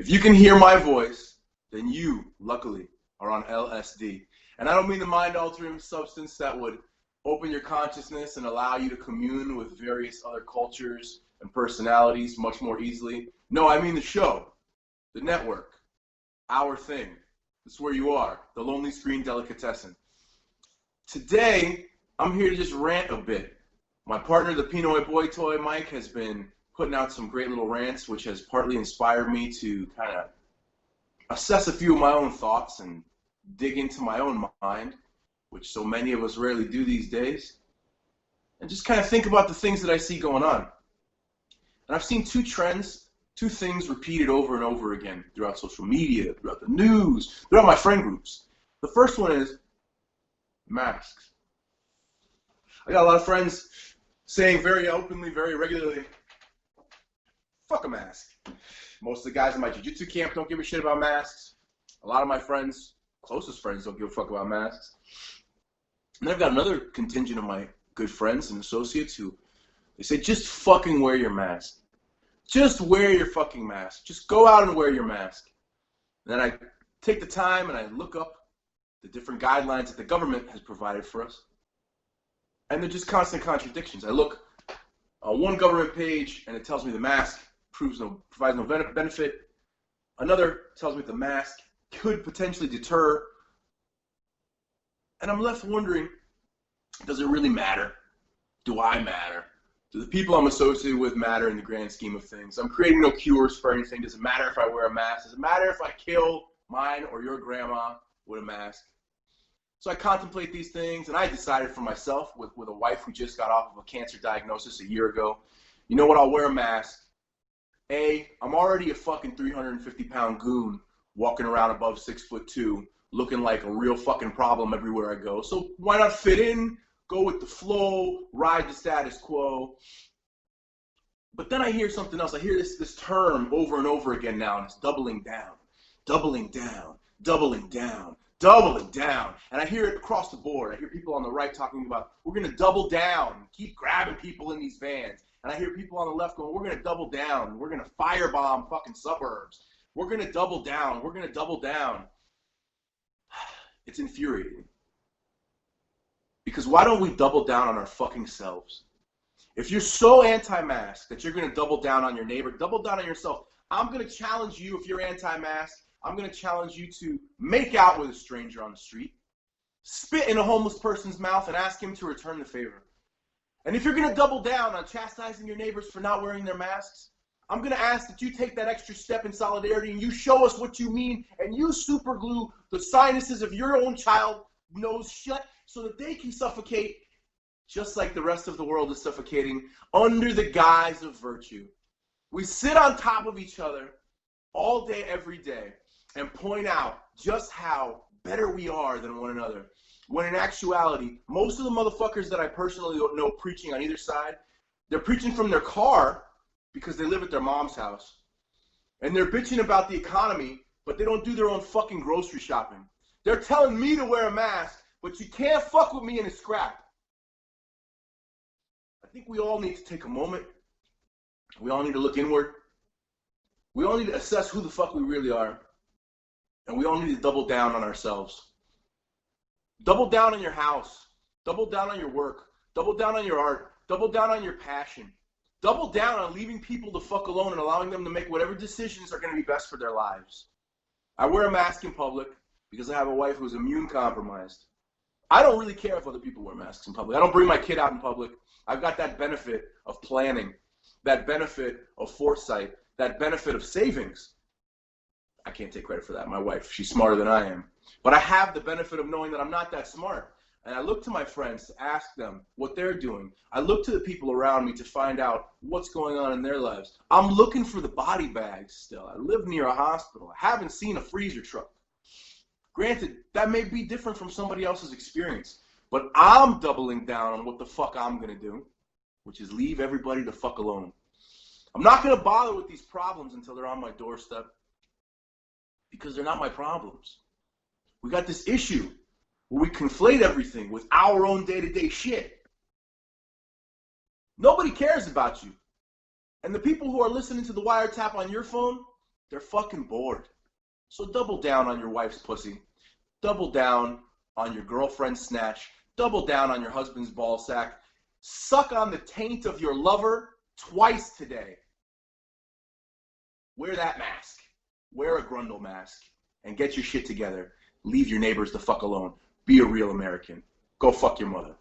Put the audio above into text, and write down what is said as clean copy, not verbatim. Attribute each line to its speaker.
Speaker 1: If you can hear my voice, then you, luckily, are on LSD. And I don't mean the mind-altering substance that would open your consciousness and allow you to commune with various other cultures and personalities much more easily. No, I mean the show, the network, our thing. It's where you are, the Lonely Screen Delicatessen. Today, I'm here to just rant a bit. My partner, the Pinoy Boy Toy Mike, has been putting out some great little rants, which has partly inspired me to kind of assess a few of my own thoughts and dig into my own mind, which so many of us rarely do these days, and just kind of think about the things that I see going on. And I've seen two things repeated over and over again throughout social media, throughout the news, throughout my friend groups. The first one is masks. I got a lot of friends saying very openly, very regularly, fuck a mask. Most of the guys in my jiu-jitsu camp don't give a shit about masks. A lot of my friends, closest friends, don't give a fuck about masks. And then I've got another contingent of my good friends and associates who, they say, just fucking wear your mask. Just wear your fucking mask. Just go out and wear your mask. And then I take the time and I look up the different guidelines that the government has provided for us. And they're just constant contradictions. I look on one government page and it tells me the mask provides no benefit. Another tells me the mask could potentially deter. And I'm left wondering, does it really matter? Do I matter? Do the people I'm associated with matter in the grand scheme of things? I'm creating no cures for anything. Does it matter if I wear a mask? Does it matter if I kill mine or your grandma with a mask? So I contemplate these things, and I decided for myself, with a wife who just got off of a cancer diagnosis a year ago, you know what, I'll wear a mask. I'm already a fucking 350-pound goon walking around above 6'2", looking like a real fucking problem everywhere I go. So why not fit in, go with the flow, ride the status quo? But then I hear something else. I hear this term over and over again now, and it's doubling down, doubling down, doubling down, doubling down. And I hear it across the board. I hear people on the right talking about, we're going to double down, keep grabbing people in these vans. And I hear people on the left going, we're going to double down. We're going to firebomb fucking suburbs. We're going to double down. We're going to double down. It's infuriating. Because why don't we double down on our fucking selves? If you're so anti-mask that you're going to double down on your neighbor, double down on yourself. I'm going to challenge you, if you're anti-mask, I'm going to challenge you to make out with a stranger on the street, spit in a homeless person's mouth, and ask him to return the favor. And if you're going to double down on chastising your neighbors for not wearing their masks, I'm going to ask that you take that extra step in solidarity and you show us what you mean, and you super glue the sinuses of your own child nose shut so that they can suffocate just like the rest of the world is suffocating under the guise of virtue. We sit on top of each other all day, every day, and point out just how better we are than one another. When in actuality, most of the motherfuckers that I personally don't know preaching on either side, they're preaching from their car because they live at their mom's house. And they're bitching about the economy, but they don't do their own fucking grocery shopping. They're telling me to wear a mask, but you can't fuck with me in a scrap. I think we all need to take a moment. We all need to look inward. We all need to assess who the fuck we really are. And we all need to double down on ourselves. Double down on your house. Double down on your work. Double down on your art. Double down on your passion. Double down on leaving people the fuck alone and allowing them to make whatever decisions are going to be best for their lives. I wear a mask in public because I have a wife who's immune compromised. I don't really care if other people wear masks in public. I don't bring my kid out in public. I've got that benefit of planning, that benefit of foresight, that benefit of savings. I can't take credit for that. My wife, she's smarter than I am. But I have the benefit of knowing that I'm not that smart. And I look to my friends to ask them what they're doing. I look to the people around me to find out what's going on in their lives. I'm looking for the body bags still. I live near a hospital. I haven't seen a freezer truck. Granted, that may be different from somebody else's experience. But I'm doubling down on what the fuck I'm going to do, which is leave everybody the fuck alone. I'm not going to bother with these problems until they're on my doorstep, because they're not my problems. We got this issue where we conflate everything with our own day-to-day shit. Nobody cares about you. And the people who are listening to the wiretap on your phone, They're fucking bored. So double down on your wife's pussy. Double down on your girlfriend's snatch. Double down on your husband's ball sack. Suck on the taint of your lover twice today. Wear that mask. Wear a Grundle mask. And get your shit together. Leave your neighbors the fuck alone. Be a real American. Go fuck your mother.